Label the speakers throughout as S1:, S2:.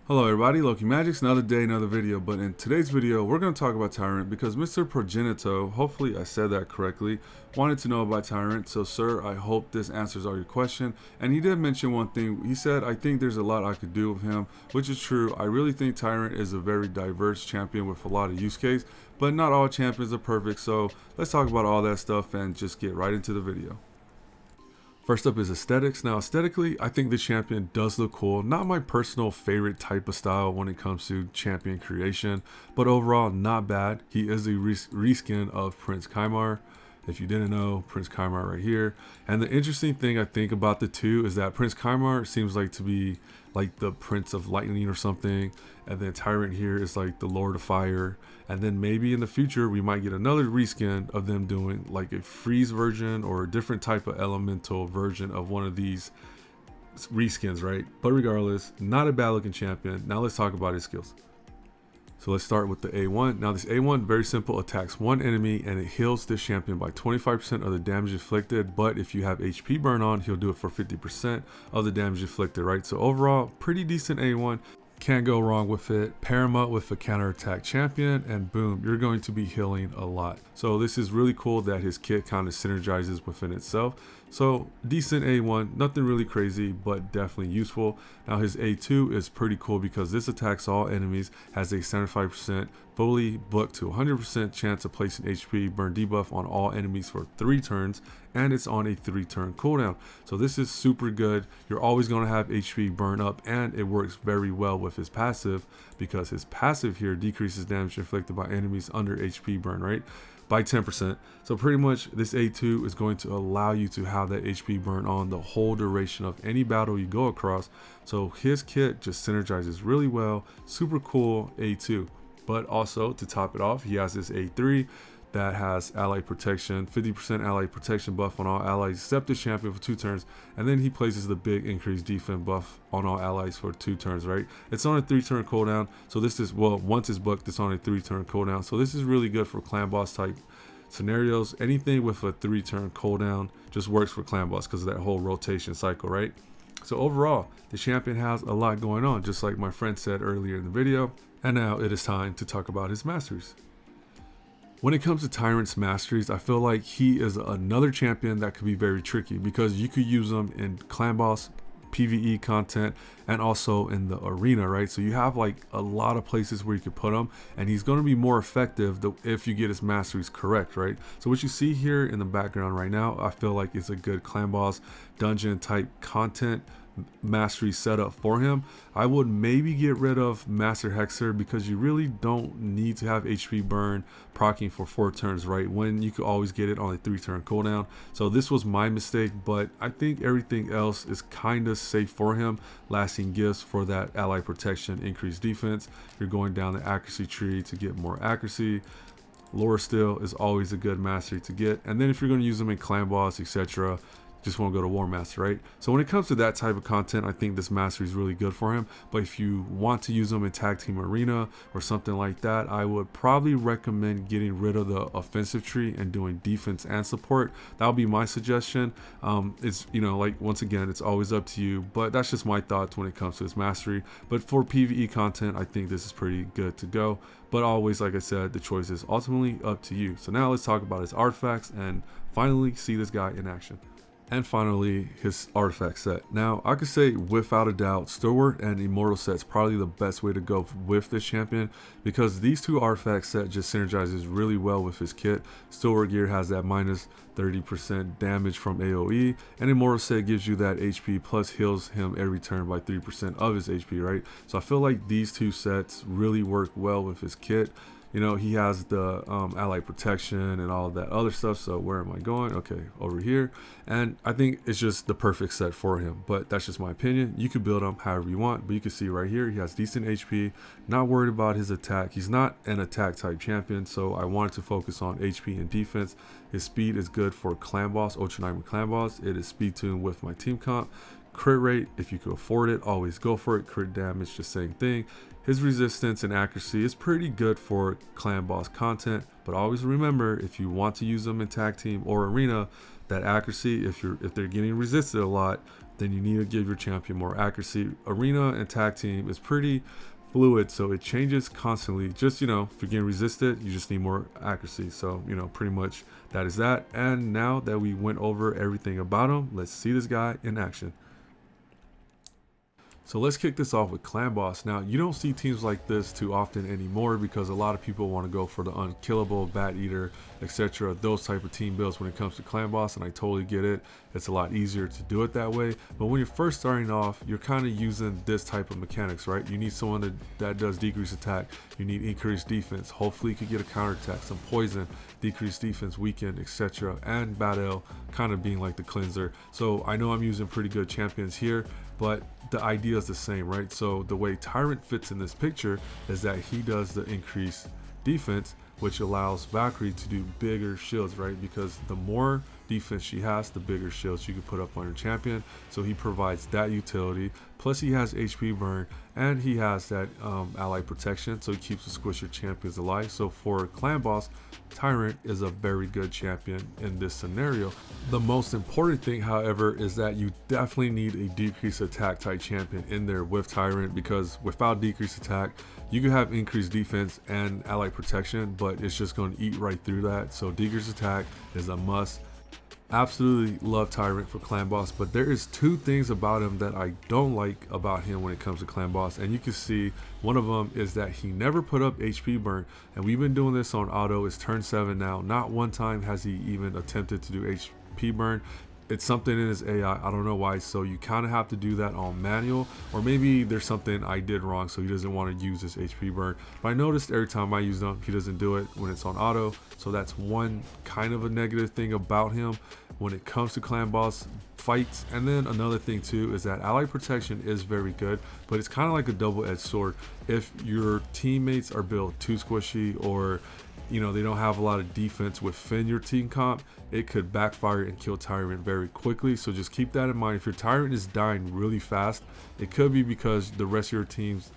S1: Hello everybody, Lokimagics, another day, another video, but in today's video, we're going to talk about Tyrant because Mr. Progenito, hopefully I said that correctly, wanted to know about Tyrant. So sir, I hope this answers all your question. And he did mention one thing. He said, I think there's a lot I could do with him, which is true. I really think Tyrant is a very diverse champion with a lot of use case, but not all champions are perfect. So let's talk about all that stuff and just get right into the video. First up is aesthetics. Now aesthetically, I think the champion does look cool. Not my personal favorite type of style when it comes to champion creation, but overall not bad. He is a reskin of Prince Kaimar. If you didn't know, Prince Kaimar right here. And the interesting thing I think about the two is that Prince Kaimar seems like to be like the Prince of Lightning or something, and then Tyrant here is like the Lord of Fire. And then maybe in the future we might get another reskin of them doing like a freeze version or a different type of elemental version of one of these reskins, right? But regardless, not a bad looking champion. Now let's talk about his skills. So let's start with the A1. Now this A1, very simple, attacks one enemy and it heals this champion by 25% of the damage inflicted. But if you have HP burn on, he'll do it for 50% of the damage inflicted, right? So overall, pretty decent A1. Can't go wrong with it. Pair him up with a counterattack champion and boom, you're going to be healing a lot. So this is really cool that his kit kind of synergizes within itself. So decent A1, nothing really crazy, but definitely useful. Now his A2 is pretty cool because this attacks all enemies, has a 75% fully booked to 100% chance of placing HP burn debuff on all enemies for 3 turns, and it's on a 3-turn cooldown. So this is super good. You're always going to have HP burn up, and it works very well with his passive because his passive here decreases damage inflicted by enemies under HP burn, right, by 10%. So pretty much this A2 is going to allow you to have that HP burn on the whole duration of any battle you go across. So his kit just synergizes really well. Super cool A2. But also to top it off, he has this A3 that has ally protection, 50% ally protection buff on all allies except the champion for 2 turns, and then he places the big increased defense buff on all allies for 2 turns, right? It's on a 3-turn cooldown, so this is, well, once it's booked, it's on a 3-turn cooldown, so this is really good for clan boss type scenarios. Anything with a 3-turn cooldown just works for clan boss because of that whole rotation cycle, right? So overall, the champion has a lot going on, just like my friend said earlier in the video. And now it is time to talk about his masteries. When it comes to Tyrant's masteries, I feel like he is another champion that could be very tricky because you could use him in clan boss, PvE content, and also in the arena, right? So you have like a lot of places where you could put him, and he's going to be more effective if you get his masteries correct, right? So what you see here in the background right now, I feel like it's a good clan boss dungeon type content mastery setup for him. I would maybe get rid of Master Hexer because you really don't need to have HP burn proccing for 4 turns, right, when you could always get it on a 3-turn cooldown. So this was my mistake, but I think everything else is kind of safe for him. Lasting gifts for that ally protection, increased defense. You're going down the accuracy tree to get more accuracy. Lore Still is always a good mastery to get, and then if you're going to use them in clan boss, etc., just want to go to War Master, right? So when it comes to that type of content, I think this mastery is really good for him. But if you want to use them in Tag Team Arena or something like that, I would probably recommend getting rid of the offensive tree and doing defense and support. That would be my suggestion. It's, you know, like, once again, it's always up to you, but that's just my thoughts when it comes to his mastery. But for PvE content, I think this is pretty good to go. But always, like I said, the choice is ultimately up to you. So now let's talk about his artifacts and finally see this guy in action. And finally, his artifact set. Now, I could say without a doubt, Stalwart and Immortal set's probably the best way to go with this champion because these 2 artifact set just synergizes really well with his kit. Stalwart gear has that minus 30% damage from AoE, and Immortal set gives you that HP plus heals him every turn by 3% of his HP, right? So I feel like these 2 sets really work well with his kit. you know, he has the ally protection and all that other stuff. So where am I going? Okay, over here. And I think it's just the perfect set for him, but that's just my opinion. You could build him however you want, but you can see right here he has decent HP, not worried about his attack. He's not an attack type champion, so I wanted to focus on HP and defense. His speed is good for clan boss, Ultra Nightmare clan boss. It is speed tuned with my team comp. Crit rate, if you could afford it, always go for it. Crit damage, just same thing. His resistance and accuracy is pretty good for clan boss content, but always remember, if you want to use them in tag team or arena, that accuracy, if they're getting resisted a lot, then you need to give your champion more accuracy. Arena and tag team is pretty fluid, so it changes constantly. Just, you know, if you're getting resisted, you just need more accuracy. So, you know, pretty much that is that. And now that we went over everything about him, let's see this guy in action. So let's kick this off with Clan Boss. Now, you don't see teams like this too often anymore because a lot of people want to go for the unkillable, Bat Eater, etc. Those type of team builds when it comes to Clan Boss, and I totally get it. It's a lot easier to do it that way. But when you're first starting off, you're kind of using this type of mechanics, right? You need someone that does decreased attack. You need increased defense. Hopefully you could get a counterattack, some poison, decreased defense, weakened, etc. And Battle kind of being like the cleanser. So I know I'm using pretty good champions here, but the idea is the same, right? So the way Tyrant fits in this picture is that he does the increased defense, which allows Valkyrie to do bigger shields, right? Because the more defense she has, the bigger shields you can put up on your champion. So he provides that utility. Plus he has HP burn and he has that ally protection, so he keeps the squisher champions alive. So for Clan Boss, Tyrant is a very good champion in this scenario. The most important thing, however, is that you definitely need a decreased attack type champion in there with Tyrant, because without decreased attack, you can have increased defense and ally protection, but it's just going to eat right through that. So decreased attack is a must. Absolutely love Tyrant for Clan Boss, but there is two things about him that I don't like about him when it comes to Clan Boss, and you can see one of them is that he never put up HP burn, and we've been doing this on auto. It's turn 7 now. Not one time has he even attempted to do HP burn. It's something in his AI, I don't know why, so you kind of have to do that on manual, or maybe there's something I did wrong so he doesn't want to use his HP burn. But I noticed every time I use him, he doesn't do it when it's on auto, so that's one kind of a negative thing about him when it comes to Clan Boss fights. And then another thing too is that ally protection is very good, but it's kind of like a double-edged sword. If your teammates are built too squishy, or you know, they don't have a lot of defense within your team comp, it could backfire and kill Tyrant very quickly. So just keep that in mind. If your Tyrant is dying really fast, it could be because the rest of your teams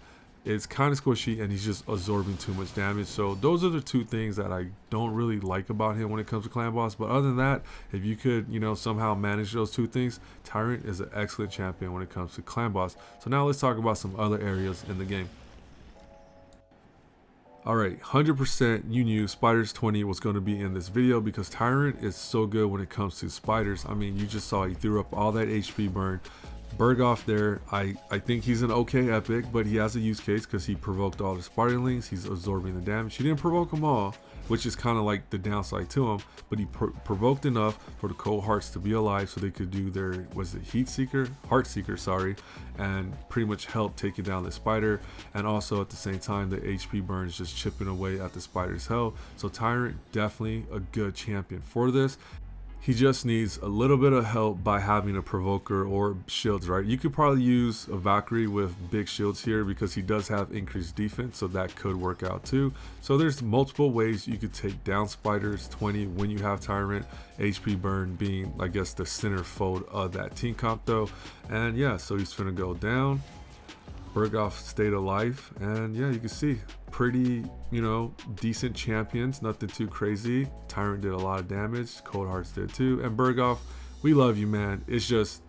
S1: is kind of squishy and he's just absorbing too much damage. So those are the two things that I don't really like about him when it comes to Clan Boss. But other than that, if you could, you know, somehow manage those two things, Tyrant is an excellent champion when it comes to Clan Boss. So now let's talk about some other areas in the game. Alright, 100% you knew Spiders 20 was going to be in this video because Tyrant is so good when it comes to spiders. I mean, you just saw he threw up all that HP burn. Berghoff there, I think he's an okay epic, but he has a use case because he provoked all the spiderlings. He's absorbing the damage. He didn't provoke them all, which is kind of like the downside to him, but he provoked enough for the cold hearts to be alive so they could do their, was it heat seeker, heart seeker, sorry, and pretty much help taking down the spider. And also at the same time, the HP burn is just chipping away at the spider's health. So Tyrant, definitely a good champion for this. He just needs a little bit of help by having a provoker or shields, right? You could probably use a Valkyrie with big shields here because he does have increased defense, so that could work out too. So there's multiple ways you could take down Spiders 20 when you have Tyrant. HP burn being, I guess, the centerfold of that team comp though. And yeah, so he's gonna go down. Berghoff stayed alive, and yeah, you can see pretty, you know, decent champions, nothing too crazy. Tyrant did a lot of damage, Cold Hearts did too, and Berghoff, we love you, man. It's just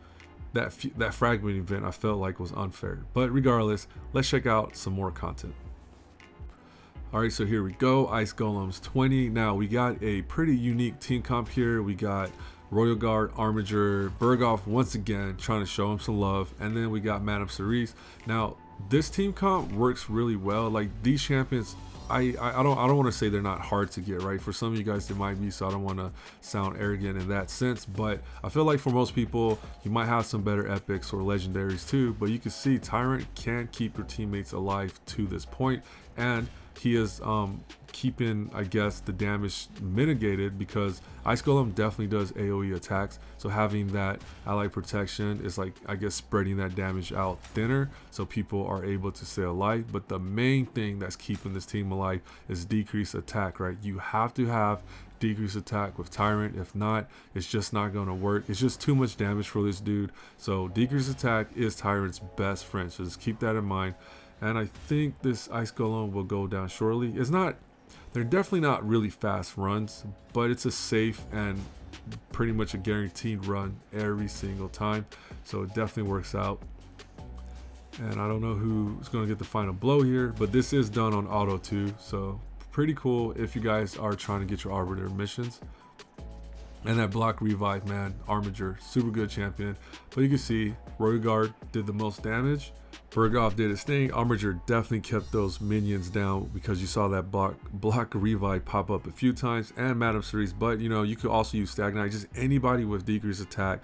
S1: that fragment event I felt like was unfair, but regardless, let's check out some more content. All right, so here we go, Ice Golems 20. Now we got a pretty unique team comp here. We got Royal Guard, Armiger, Berghoff once again trying to show him some love, and then we got Madame Cerise. Now this team comp works really well. Like these champions, I don't want to say they're not hard to get, right? For some of you guys they might be, so I don't want to sound arrogant in that sense, but I feel like for most people you might have some better epics or legendaries too, but you can see Tyrant can keep your teammates alive to this point. And he is keeping, I guess, the damage mitigated, because Ice Golem definitely does AoE attacks, so having that ally protection is like, I guess, spreading that damage out thinner so people are able to stay alive. But the main thing that's keeping this team alive is decreased attack, right? You have to have decreased attack with Tyrant. If not, it's just not going to work. It's just too much damage for this dude. So decreased attack is Tyrant's best friend, so just keep that in mind. And I think this Ice Golem will go down shortly. They're definitely not really fast runs, but it's a safe and pretty much a guaranteed run every single time, so it definitely works out. And I don't know who's going to get the final blow here, but this is done on auto too, so pretty cool if you guys are trying to get your Arbiter missions. And that block revive, man, Armiger, super good champion. But you can see Royguard did the most damage. Berghoff did his thing. Armiger definitely kept those minions down, because you saw that block revive pop up a few times, and Madame Cerise. But you know, you could also use Stagnite. Just anybody with decreased attack,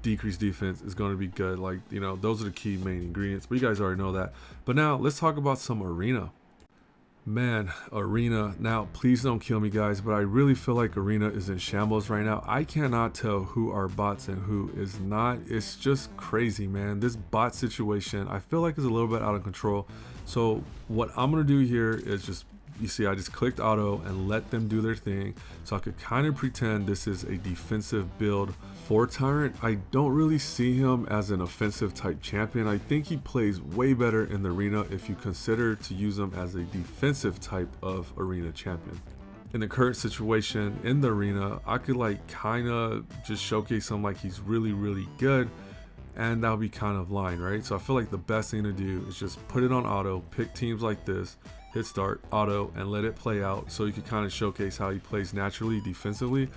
S1: decreased defense is going to be good. Like, you know, those are the key main ingredients, but you guys already know that. But now let's talk about some arena. Man, arena. Now, please don't kill me, guys, but I really feel like arena is in shambles right now. I cannot tell who are bots and who is not. It's just crazy, man. This bot situation, I feel like, is a little bit out of control. So what I'm gonna do here is just, you see, I just clicked auto and let them do their thing, so I could kind of pretend this is a defensive build for Tyrant. I don't really see him as an offensive type champion. I think he plays way better in the arena if you consider to use him as a defensive type of arena champion. In the current situation in the arena, I could like kind of just showcase him like he's really good, and that'll be kind of lying, right? So I feel like the best thing to do is just put it on auto, pick teams like this, hit start, auto, and let it play out, so you can kind of showcase how he plays naturally defensively.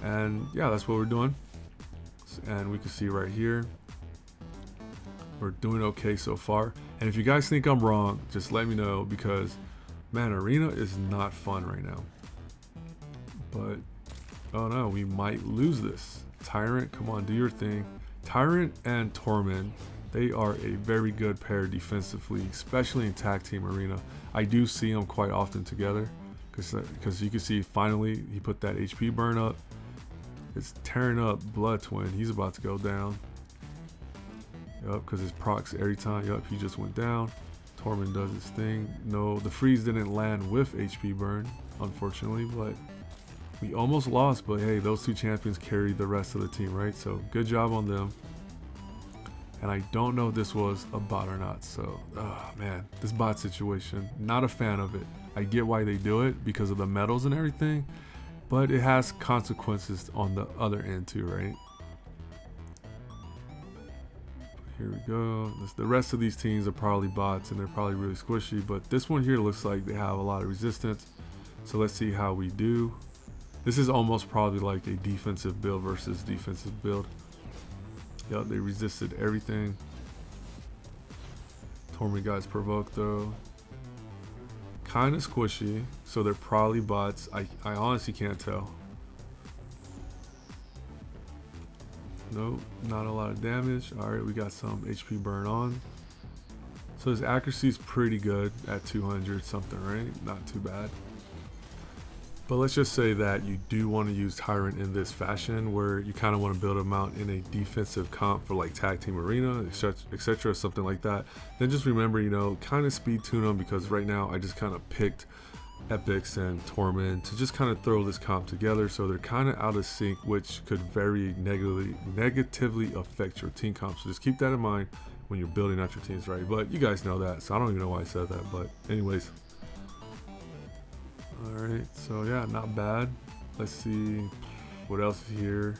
S1: And yeah, that's what we're doing. And we can see right here, we're doing okay so far. And if you guys think I'm wrong, just let me know, because man, arena is not fun right now. But oh no, we might lose this. Tyrant, come on, do your thing. Tyrant and Tormund, they are a very good pair defensively, especially in tag team arena. I do see them quite often together, because you can see finally he put that HP burn up. It's tearing up Blood Twin. He's about to go down. Yup, because his procs every time. Yup, he just went down. Tormund does his thing. No, the freeze didn't land with HP burn, unfortunately, but we almost lost. But hey, those two champions carried the rest of the team, right? So good job on them. And I don't know if this was a bot or not. So, oh man, this bot situation, not a fan of it. I get why they do it because of the medals and everything, but it has consequences on the other end too, right? Here we go. The rest of these teams are probably bots, and they're probably really squishy, but this one here looks like they have a lot of resistance. So let's see how we do. This is almost probably like a defensive build versus defensive build. Yep, they resisted everything. Tormund guys provoked though. Kind of squishy, so they're probably bots. I honestly can't tell. Nope, not a lot of damage. All right, we got some HP burn on. So his accuracy is pretty good at 200 something, right? Not too bad. But let's just say that you do want to use Tyrant in this fashion, where you kind of want to build him out in a defensive comp for like tag team arena, etc., something like that. Then just remember, you know, kind of speed tune him, because right now I just kind of picked Epics and Tormund to just kind of throw this comp together, so they're kind of out of sync, which could very negatively affect your team comp. So just keep that in mind when you're building out your teams, right? But you guys know that, so I don't even know why I said that, but anyways. Alright, so yeah, not bad. Let's see what else is here.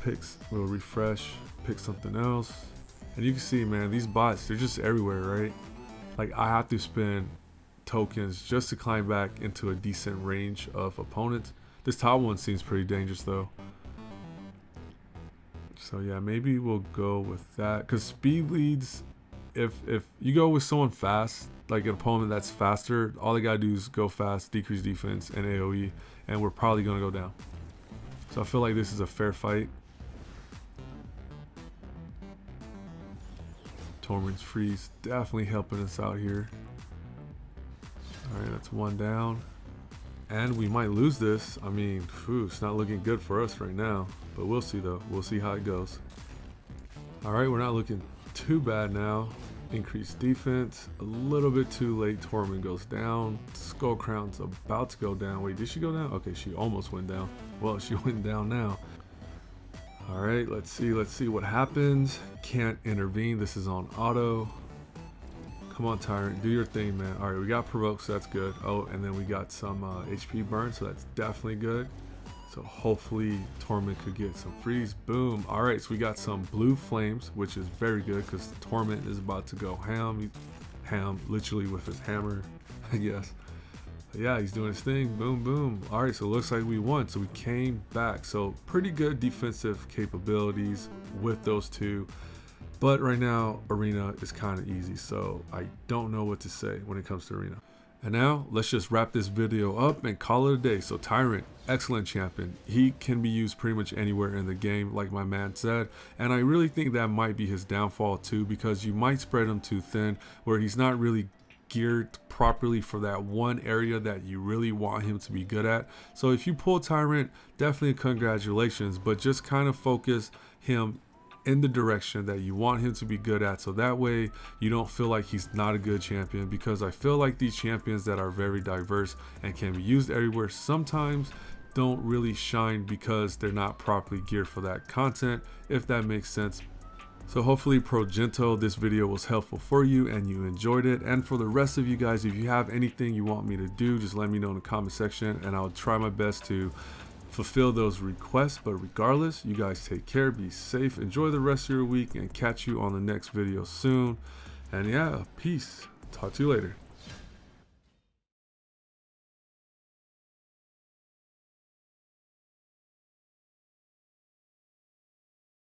S1: Picks, we'll refresh, pick something else. And you can see, man, these bots, they're just everywhere, right? Like, I have to spend tokens just to climb back into a decent range of opponents. This top one seems pretty dangerous though. So yeah, maybe we'll go with that, because speed leads, if you go with someone fast, like an opponent that's faster, all they gotta do is go fast, decrease defense and AoE, and we're probably gonna go down. So I feel like this is a fair fight. Tormund's freeze definitely helping us out here. Okay, that's one down. And we might lose this. I mean, it's not looking good for us right now. But we'll see though. We'll see how it goes. Alright, we're not looking too bad now. Increased defense. A little bit too late. Torment goes down. Skull Crown's about to go down. Wait, did she go down? Okay, she almost went down. Well, she went down now. Alright, let's see what happens. Can't intervene. This is on auto. Come on, Tyrant, do your thing, man. All right, we got provoke, so that's good. Oh, and then we got some HP burn, so that's definitely good. So hopefully Torment could get some freeze. Boom. All right, so we got some blue flames, which is very good because Torment is about to go ham literally with his hammer, I guess. But yeah, he's doing his thing. Boom, boom. All right, so it looks like we won. So we came back. So pretty good defensive capabilities with those two. But right now, Arena is kind of easy, so I don't know what to say when it comes to Arena. And now, let's just wrap this video up and call it a day. So Tyrant, excellent champion. He can be used pretty much anywhere in the game, like my man said. And I really think that might be his downfall too, because you might spread him too thin, where he's not really geared properly for that one area that you really want him to be good at. So if you pull Tyrant, definitely congratulations, but just kind of focus him in the direction that you want him to be good at, so that way you don't feel like he's not a good champion, because I feel like these champions that are very diverse and can be used everywhere sometimes don't really shine because they're not properly geared for that content, if that makes sense. So hopefully Progento, this video was helpful for you and you enjoyed it. And for the rest of you guys, if you have anything you want me to do, just let me know in the comment section and I'll try my best to fulfill those requests. But regardless, you guys take care, be safe, enjoy the rest of your week, and catch you on the next video soon. And yeah, peace. Talk to you later.